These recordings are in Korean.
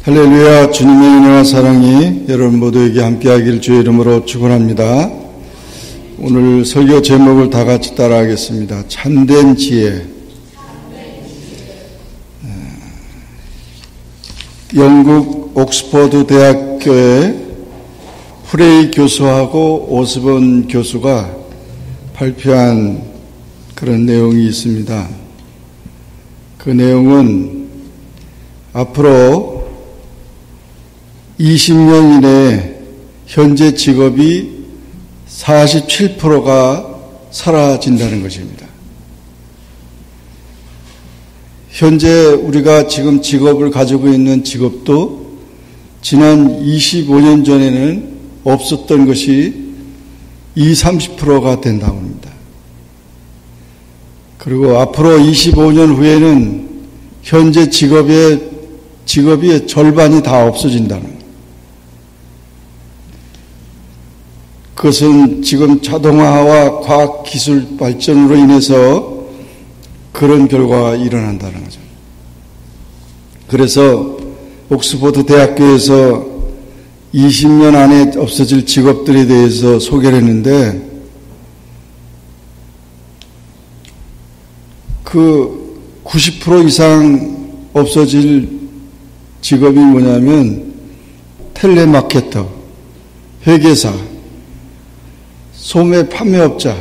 할렐루야. 주님의 은혜와 사랑이 여러분 모두에게 함께하길 주의 이름으로 축원합니다. 오늘 설교 제목을 다 같이 따라하겠습니다. 참된 지혜. 영국 옥스퍼드 대학교의 프레이 교수하고 오스본 교수가 발표한 그런 내용이 있습니다. 그 내용은 앞으로 20년 이내에 현재 직업이 47%가 사라진다는 것입니다. 현재 우리가 지금 직업을 가지고 있는 직업도 지난 25년 전에는 없었던 것이 30%가 된다고 합니다. 그리고 앞으로 25년 후에는 현재 직업의 절반이 다 없어진다는 거예요. 그것은 지금 자동화와 과학기술 발전으로 인해서 그런 결과가 일어난다는 거죠. 그래서 옥스퍼드 대학교에서 20년 안에 없어질 직업들에 대해서 소개를 했는데 그 90% 이상 없어질 직업이 뭐냐면 텔레마케터, 회계사, 소매 판매업자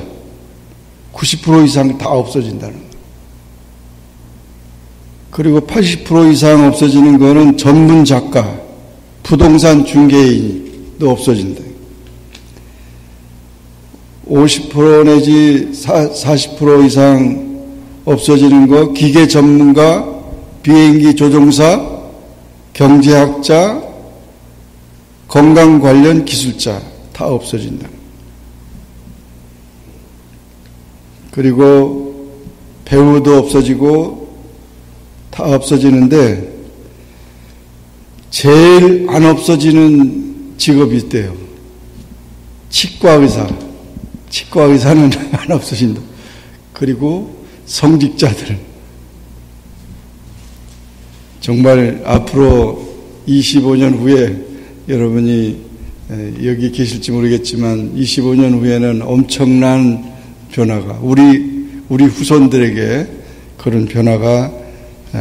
90% 이상 다 없어진다는 거예요. 그리고 80% 이상 없어지는 거는 전문 작가, 부동산 중개인도 없어진다. 50% 내지 40% 이상 없어지는 거 기계 전문가, 비행기 조종사, 경제학자, 건강 관련 기술자 다 없어진다. 그리고 배우도 없어지고 다 없어지는데 제일 안 없어지는 직업이 있대요. 치과의사. 치과의사는 안 없어진다. 그리고 성직자들. 정말 앞으로 25년 후에 여러분이 여기 계실지 모르겠지만 25년 후에는 엄청난 변화가 우리 후손들에게 그런 변화가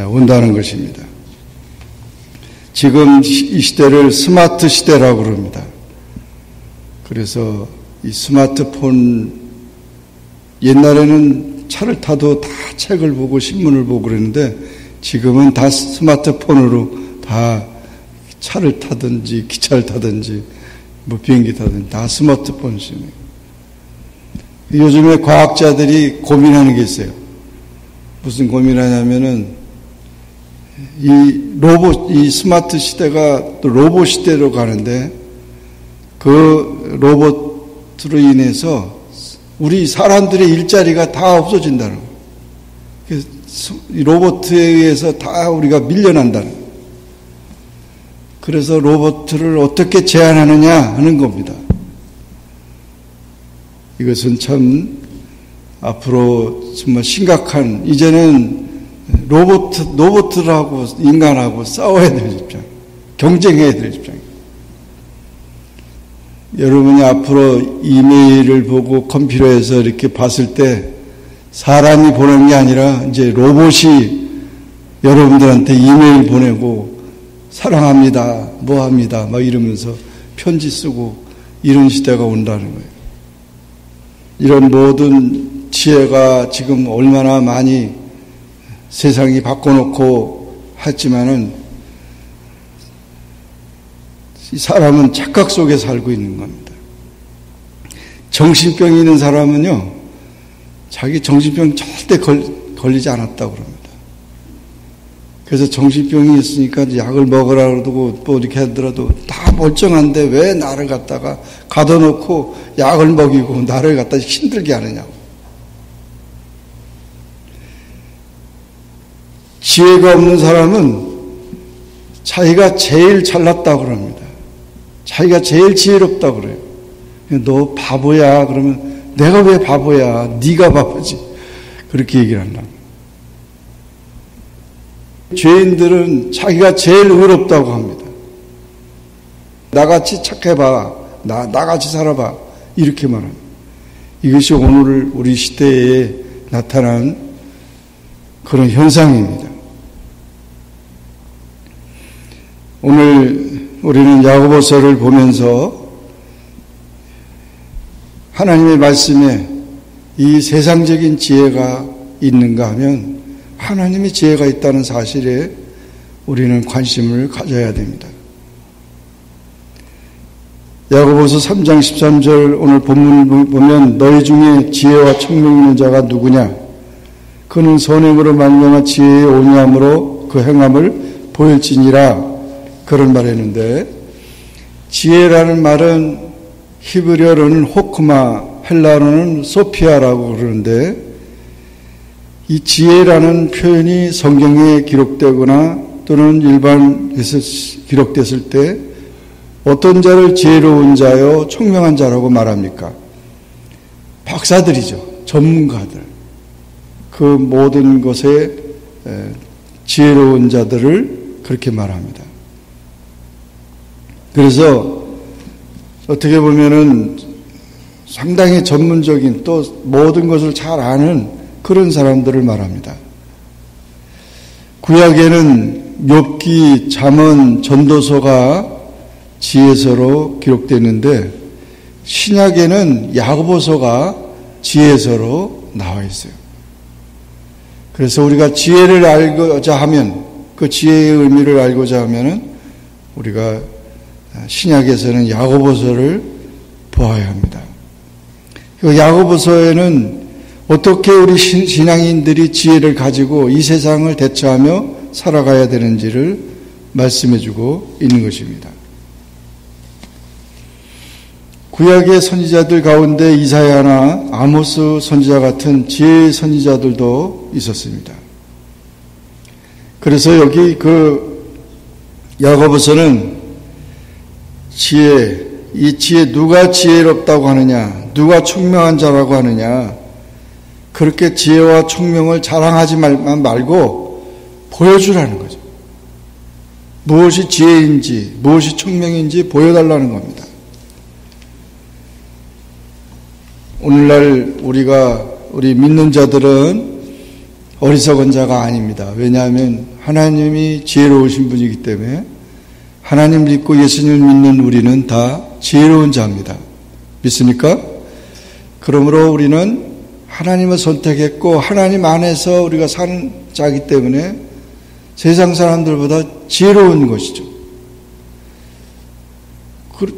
온다는 것입니다. 지금 이 시대를 스마트 시대라고 그럽니다. 그래서 이 스마트폰 옛날에는 차를 타도 다 책을 보고 신문을 보고 그랬는데 지금은 다 스마트폰으로 다 차를 타든지 기차를 타든지 뭐 비행기 타든지 다 스마트폰 쓰네요. 요즘에 과학자들이 고민하는 게 있어요. 무슨 고민하냐면은 이 스마트 시대가 또 로봇 시대로 가는데 그 로봇으로 인해서 우리 사람들의 일자리가 다 없어진다는 거예요. 이 로봇에 의해서 다 우리가 밀려난다는 거예요. 그래서 로봇을 어떻게 제한하느냐 하는 겁니다. 이것은 참 앞으로 정말 심각한, 이제는 로봇들하고 인간하고 싸워야 될 입장, 경쟁해야 될 입장. 여러분이 앞으로 이메일을 보고 컴퓨터에서 이렇게 봤을 때 사람이 보낸 게 아니라 이제 로봇이 여러분들한테 이메일 보내고 사랑합니다, 뭐합니다, 막 이러면서 편지 쓰고 이런 시대가 온다는 거예요. 이런 모든 지혜가 지금 얼마나 많이 세상이 바꿔놓고 했지만은 이 사람은 착각 속에 살고 있는 겁니다. 정신병이 있는 사람은요, 자기 정신병 절대 걸리지 않았다고 그럽니다. 그래서 정신병이 있으니까 약을 먹으라 그러고 뭐 이렇게 하더라도 다 멀쩡한데 왜 나를 갖다가 가둬놓고 약을 먹이고 나를 갖다 힘들게 하느냐고. 지혜가 없는 사람은 자기가 제일 잘났다고 그럽니다. 자기가 제일 지혜롭다고 그래요. 너 바보야 그러면 내가 왜 바보야? 네가 바보지. 그렇게 얘기를 한다. 죄인들은 자기가 제일 의롭다고 합니다. 나같이 착해봐, 나같이 살아봐, 이렇게 말합니다. 이것이 오늘 우리 시대에 나타난 그런 현상입니다. 오늘 우리는 야고보서를 보면서 하나님의 말씀에 이 세상적인 지혜가 있는가 하면 하나님의 지혜가 있다는 사실에 우리는 관심을 가져야 됩니다. 야고보서 3장 13절 오늘 본문 보면 너희 중에 지혜와 총명 있는 자가 누구냐? 그는 선행으로 말미암아 지혜에 온유함으로 그 행함을 보일지니라. 그런 말했는데 지혜라는 말은 히브리어로는 호크마, 헬라어로는 소피아라고 그러는데 이 지혜라는 표현이 성경에 기록되거나 또는 일반에서 기록됐을 때 어떤 자를 지혜로운 자요, 총명한 자라고 말합니까? 박사들이죠. 전문가들. 그 모든 것에 지혜로운 자들을 그렇게 말합니다. 그래서 어떻게 보면은 상당히 전문적인 또 모든 것을 잘 아는 그런 사람들을 말합니다. 구약에는 욥기, 잠언, 전도서가 지혜서로 기록되는데 신약에는 야고보서가 지혜서로 나와 있어요. 그래서 우리가 지혜를 알고자 하면 그 지혜의 의미를 알고자 하면은 우리가 신약에서는 야고보서를 보아야 합니다. 그 야고보서에는 어떻게 우리 신앙인들이 지혜를 가지고 이 세상을 대처하며 살아가야 되는지를 말씀해주고 있는 것입니다. 구약의 선지자들 가운데 이사야나 아모스 선지자 같은 지혜의 선지자들도 있었습니다. 그래서 여기 그 야고보서는 지혜, 이 지혜 누가 지혜롭다고 하느냐, 누가 총명한 자라고 하느냐, 그렇게 지혜와 총명을 자랑하지 말고 보여주라는 거죠. 무엇이 지혜인지, 무엇이 총명인지 보여달라는 겁니다. 오늘날 우리 믿는 자들은 어리석은 자가 아닙니다. 왜냐하면 하나님이 지혜로우신 분이기 때문에 하나님 믿고 예수님을 믿는 우리는 다 지혜로운 자입니다. 믿습니까? 그러므로 우리는 하나님을 선택했고 하나님 안에서 우리가 사는 자이기 때문에 세상 사람들보다 지혜로운 것이죠.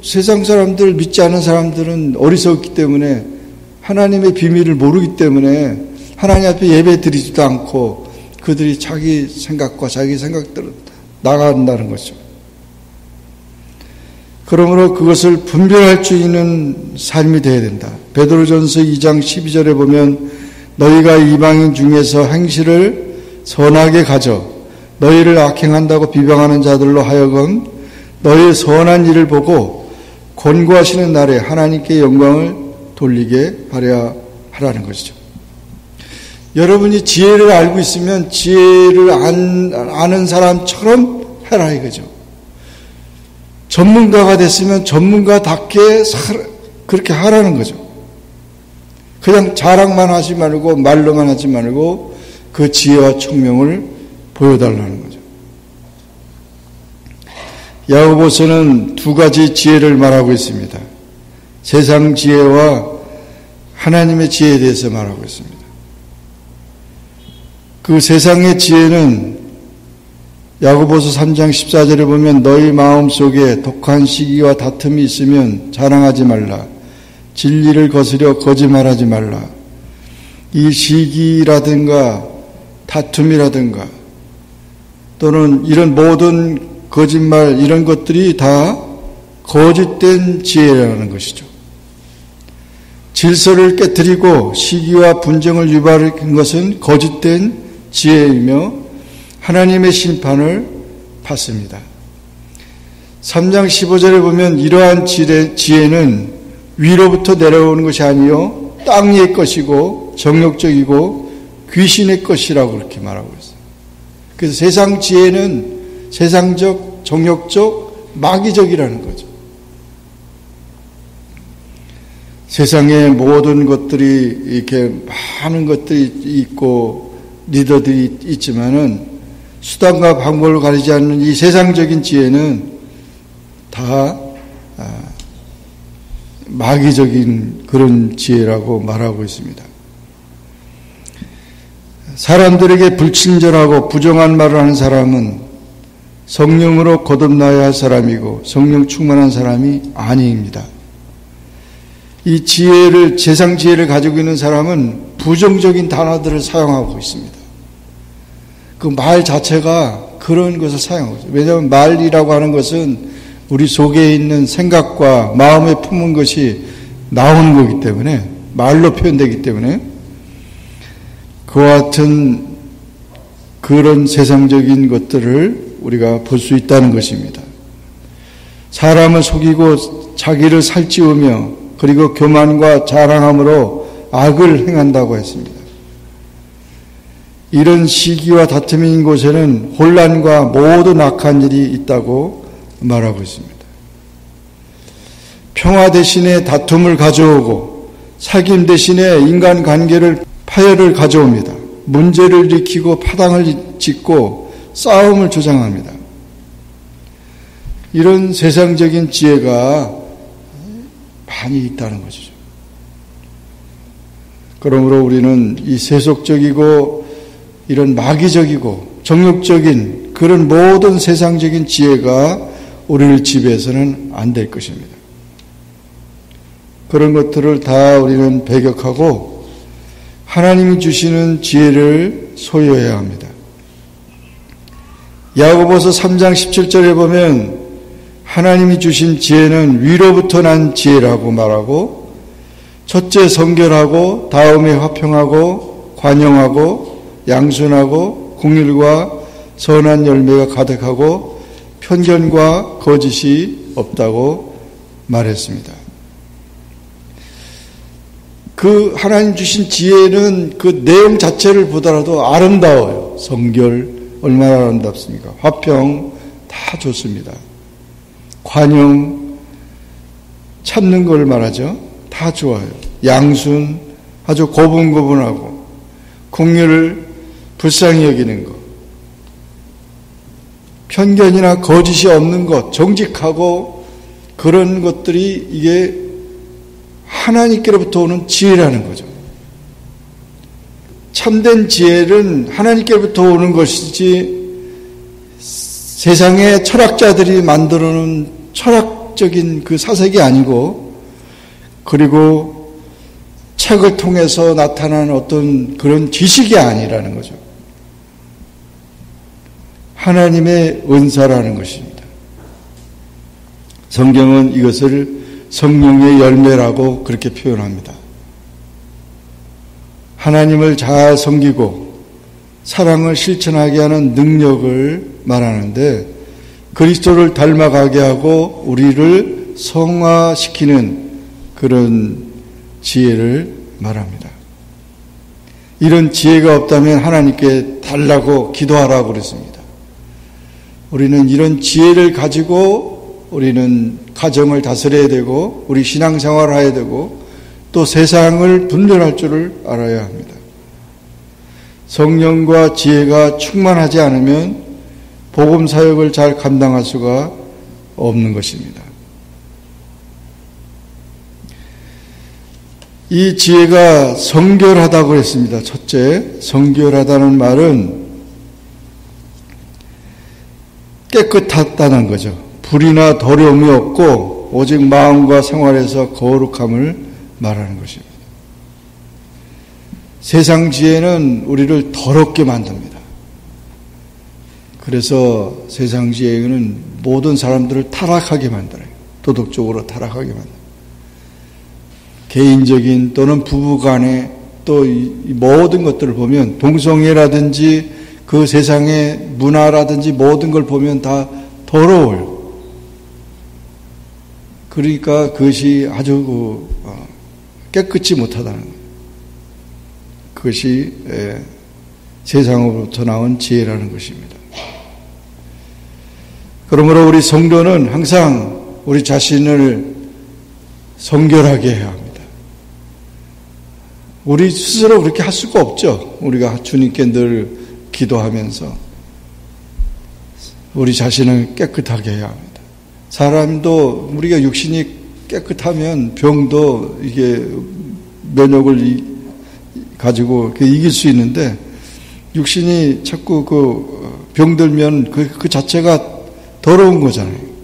세상 사람들, 믿지 않는 사람들은 어리석기 때문에 하나님의 비밀을 모르기 때문에 하나님 앞에 예배 드리지도 않고 그들이 자기 생각과 자기 생각대로 나간다는 거죠. 그러므로 그것을 분별할 수 있는 삶이 되어야 된다. 베드로전서 2장 12절에 보면 너희가 이방인 중에서 행실을 선하게 가져 너희를 악행한다고 비방하는 자들로 하여금 너희의 선한 일을 보고 권고하시는 날에 하나님께 영광을 돌리게 하려 하라는 것이죠. 여러분이 지혜를 알고 있으면 지혜를 아는 사람처럼 해라 이거죠. 전문가가 됐으면 전문가답게 그렇게 하라는 거죠. 그냥 자랑만 하지 말고 말로만 하지 말고 그 지혜와 총명을 보여달라는 거죠. 야고보서는 두 가지 지혜를 말하고 있습니다. 세상 지혜와 하나님의 지혜에 대해서 말하고 있습니다. 그 세상의 지혜는 야고보서 3장 14절에 보면 너희 마음속에 독한 시기와 다툼이 있으면 자랑하지 말라. 진리를 거스려 거짓말하지 말라. 이 시기라든가 다툼이라든가 또는 이런 모든 거짓말 이런 것들이 다 거짓된 지혜라는 것이죠. 질서를 깨뜨리고 시기와 분쟁을 유발한 것은 거짓된 지혜이며 하나님의 심판을 받습니다. 3장 15절에 보면 이러한 지혜는 위로부터 내려오는 것이 아니요 땅 위의 것이고 정욕적이고 귀신의 것이라고 그렇게 말하고 있어요. 그래서 세상 지혜는 세상적, 정욕적, 마귀적이라는 거죠. 세상에 모든 것들이 이렇게 많은 것들이 있고 리더들이 있지만은 수단과 방법을 가리지 않는 이 세상적인 지혜는 다 마귀적인 그런 지혜라고 말하고 있습니다. 사람들에게 불친절하고 부정한 말을 하는 사람은 성령으로 거듭나야 할 사람이고 성령 충만한 사람이 아닙니다. 이 지혜를, 세상 지혜를 가지고 있는 사람은 부정적인 단어들을 사용하고 있습니다. 그 말 자체가 그런 것을 사용하고 있어요. 왜냐하면 말이라고 하는 것은 우리 속에 있는 생각과 마음에 품은 것이 나오는 거기 때문에, 말로 표현되기 때문에 그와 같은 그런 세상적인 것들을 우리가 볼 수 있다는 것입니다. 사람을 속이고 자기를 살찌우며 그리고 교만과 자랑함으로 악을 행한다고 했습니다. 이런 시기와 다툼이 있는 곳에는 혼란과 모든 악한 일이 있다고 말하고 있습니다. 평화 대신에 다툼을 가져오고 사귐 대신에 인간관계를 파열을 가져옵니다. 문제를 일으키고 파당을 짓고 싸움을 조장합니다. 이런 세상적인 지혜가 많이 있다는 것이죠. 그러므로 우리는 이 세속적이고 이런 마귀적이고 정욕적인 그런 모든 세상적인 지혜가 우리를 지배해서는 안 될 것입니다. 그런 것들을 다 우리는 배격하고 하나님이 주시는 지혜를 소유해야 합니다. 야고보서 3장 17절에 보면 하나님이 주신 지혜는 위로부터 난 지혜라고 말하고 첫째 성결하고 다음에 화평하고 관용하고 양순하고 긍휼과 선한 열매가 가득하고 편견과 거짓이 없다고 말했습니다. 그 하나님 주신 지혜는 그 내용 자체를 보더라도 아름다워요. 성결 얼마나 아름답습니까? 화평 다 좋습니다. 관용 참는 걸 말하죠. 다 좋아요. 양순 아주 고분고분하고 긍휼을 불쌍히 여기는 것, 편견이나 거짓이 없는 것, 정직하고 그런 것들이 이게 하나님께로부터 오는 지혜라는 거죠. 참된 지혜는 하나님께로부터 오는 것이지 세상의 철학자들이 만들어놓은 철학적인 그 사색이 아니고 그리고 책을 통해서 나타나는 어떤 그런 지식이 아니라는 거죠. 하나님의 은사라는 것입니다. 성경은 이것을 성령의 열매라고 그렇게 표현합니다. 하나님을 잘 섬기고 사랑을 실천하게 하는 능력을 말하는데 그리스도를 닮아가게 하고 우리를 성화시키는 그런 지혜를 말합니다. 이런 지혜가 없다면 하나님께 달라고 기도하라고 그랬습니다. 우리는 이런 지혜를 가지고 우리는 가정을 다스려야 되고 우리 신앙생활을 해야 되고 또 세상을 분별할 줄을 알아야 합니다. 성령과 지혜가 충만하지 않으면 복음 사역을 잘 감당할 수가 없는 것입니다. 이 지혜가 성결하다고 했습니다. 첫째, 성결하다는 말은 깨끗하다는 거죠. 불이나 더러움이 없고 오직 마음과 생활에서 거룩함을 말하는 것입니다. 세상 지혜는 우리를 더럽게 만듭니다. 그래서 세상 지혜는 모든 사람들을 타락하게 만들어요. 도덕적으로 타락하게 만들어요. 개인적인 또는 부부간에 또 이 모든 것들을 보면 동성애라든지 그 세상의 문화라든지 모든 걸 보면 다 더러워요. 그러니까 그것이 아주 깨끗이 못하다는 거예요. 그것이 세상으로부터 나온 지혜라는 것입니다. 그러므로 우리 성도는 항상 우리 자신을 성결하게 해야 합니다. 우리 스스로 그렇게 할 수가 없죠. 우리가 주님께 늘 기도하면서 우리 자신을 깨끗하게 해야 합니다. 사람도 우리가 육신이 깨끗하면 병도 이게 면역을 가지고 이길 수 있는데 육신이 자꾸 병들면 그 자체가 더러운 거잖아요.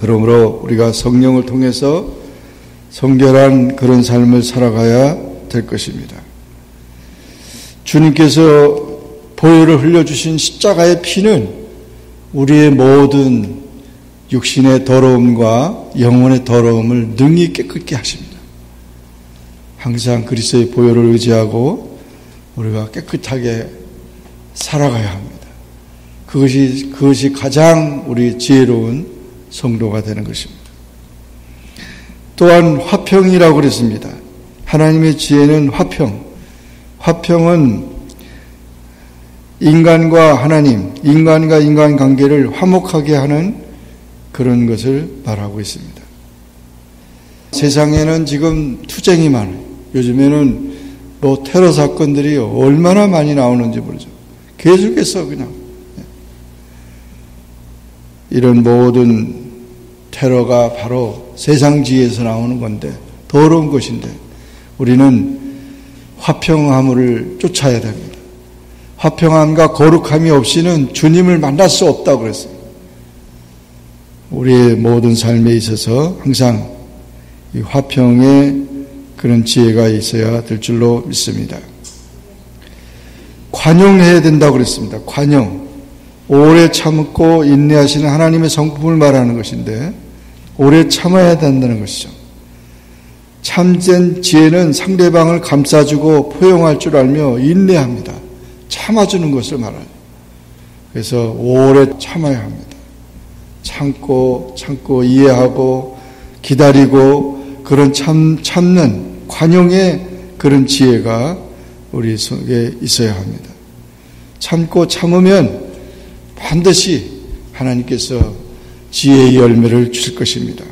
그러므로 우리가 성령을 통해서 성결한 그런 삶을 살아가야 될 것입니다. 주님께서 보혈을 흘려주신 십자가의 피는 우리의 모든 육신의 더러움과 영혼의 더러움을 능히 깨끗게 하십니다. 항상 그리스도의 보혈을 의지하고 우리가 깨끗하게 살아가야 합니다. 그것이 가장 우리 지혜로운 성도가 되는 것입니다. 또한 화평이라고 그랬습니다. 하나님의 지혜는 화평은 인간과 하나님, 인간과 인간 관계를 화목하게 하는 그런 것을 말하고 있습니다. 세상에는 지금 투쟁이 많아요. 요즘에는 테러 사건들이 얼마나 많이 나오는지 모르죠. 계속해서 그냥 이런 모든 테러가 바로 세상 지혜에서 나오는 건데, 더러운 것인데 우리는 화평함을 쫓아야 됩니다. 화평함과 거룩함이 없이는 주님을 만날 수 없다고 그랬어요. 우리의 모든 삶에 있어서 항상 이 화평의 그런 지혜가 있어야 될 줄로 믿습니다. 관용해야 된다고 그랬습니다. 관용. 오래 참고 인내하시는 하나님의 성품을 말하는 것인데 오래 참아야 된다는 것이죠. 참된 지혜는 상대방을 감싸주고 포용할 줄 알며 인내합니다. 참아주는 것을 말하죠. 그래서 오래 참아야 합니다. 참고 이해하고 기다리고 그런 참는 관용의 그런 지혜가 우리 속에 있어야 합니다. 참고 참으면 반드시 하나님께서 지혜의 열매를 주실 것입니다.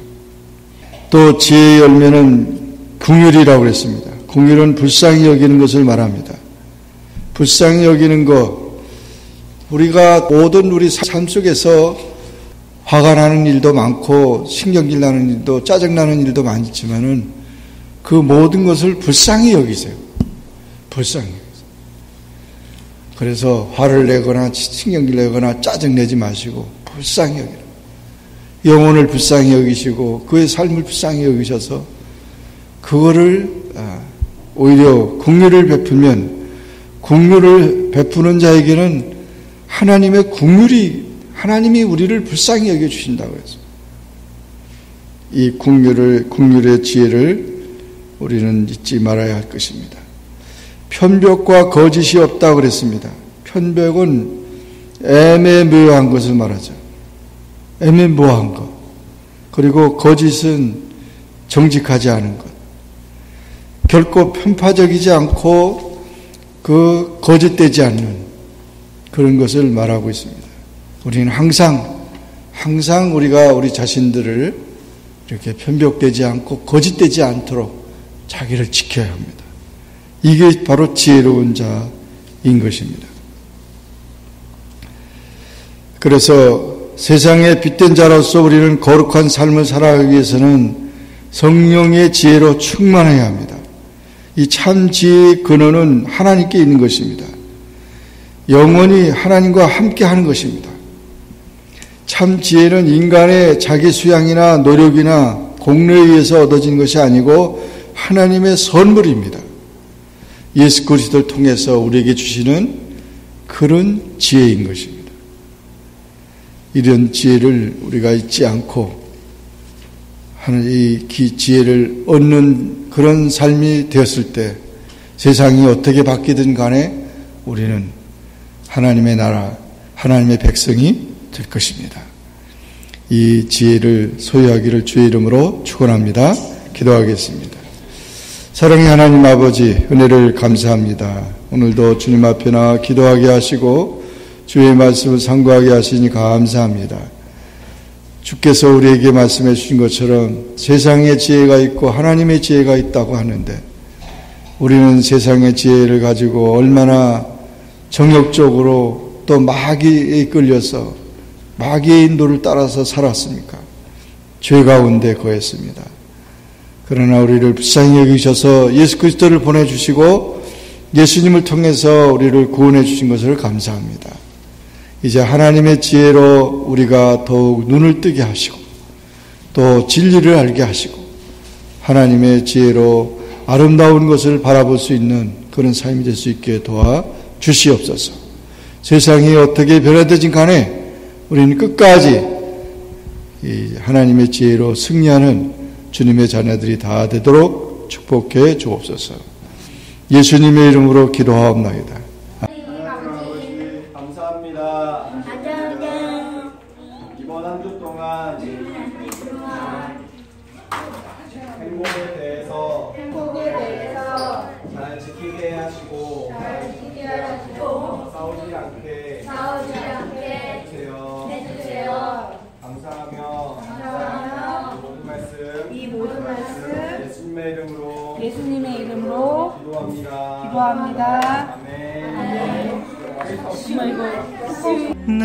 또 지혜의 열매는 긍휼이라고 그랬습니다. 긍휼은 불쌍히 여기는 것을 말합니다. 불쌍히 여기는 것, 우리가 모든 우리 삶 속에서 화가 나는 일도 많고 신경질 나는 일도 짜증나는 일도 많지만은 그 모든 것을 불쌍히 여기세요. 불쌍히 여기세요. 그래서 화를 내거나 신경질 내거나 짜증내지 마시고 불쌍히 여기라. 영혼을 불쌍히 여기시고 그의 삶을 불쌍히 여기셔서 그거를 오히려 긍휼을 베풀면, 긍휼을 베푸는 자에게는 하나님의 하나님이 우리를 불쌍히 여겨주신다고 해서 이 긍휼의 지혜를 우리는 잊지 말아야 할 것입니다. 편벽과 거짓이 없다고 그랬습니다. 편벽은 애매모호한 것을 말하죠. 애매모호한 것. 그리고 거짓은 정직하지 않은 것. 결코 편파적이지 않고 거짓되지 않는 그런 것을 말하고 있습니다. 우리는 항상 우리가 우리 자신들을 이렇게 편벽되지 않고 거짓되지 않도록 자기를 지켜야 합니다. 이게 바로 지혜로운 자인 것입니다. 그래서 세상에 빛된 자로서 우리는 거룩한 삶을 살아가기 위해서는 성령의 지혜로 충만해야 합니다. 이 참 지혜의 근원은 하나님께 있는 것입니다. 영원히 하나님과 함께 하는 것입니다. 참 지혜는 인간의 자기 수양이나 노력이나 공로에 의해서 얻어진 것이 아니고 하나님의 선물입니다. 예수 그리스도를 통해서 우리에게 주시는 그런 지혜인 것입니다. 이런 지혜를 우리가 잊지 않고 이 지혜를 얻는 그런 삶이 되었을 때 세상이 어떻게 바뀌든 간에 우리는 하나님의 나라, 하나님의 백성이 될 것입니다. 이 지혜를 소유하기를 주의 이름으로 축원합니다. 기도하겠습니다. 사랑의 하나님 아버지, 은혜를 감사합니다. 오늘도 주님 앞에 나와 기도하게 하시고 주의 말씀을 상고하게 하시니 감사합니다. 주께서 우리에게 말씀해 주신 것처럼 세상의 지혜가 있고 하나님의 지혜가 있다고 하는데, 우리는 세상의 지혜를 가지고 얼마나 정욕적으로 또 마귀에 끌려서 마귀의 인도를 따라서 살았습니까? 죄 가운데 거했습니다. 그러나 우리를 불쌍히 여기셔서 예수 그리스도를 보내주시고 예수님을 통해서 우리를 구원해 주신 것을 감사합니다. 이제 하나님의 지혜로 우리가 더욱 눈을 뜨게 하시고 또 진리를 알게 하시고 하나님의 지혜로 아름다운 것을 바라볼 수 있는 그런 삶이 될 수 있게 도와 주시옵소서. 세상이 어떻게 변화되진 간에 우리는 끝까지 이 하나님의 지혜로 승리하는 주님의 자녀들이 다 되도록 축복해 주옵소서. 예수님의 이름으로 기도하옵나이다. 감사합니다. 이번 한 주 동안 행복에 대해서 잘 지키게 하시고 싸우지 않게 해주세요. 감사하며 이 모든 말씀 예수님의 이름으로 기도합니다. 아멘. 내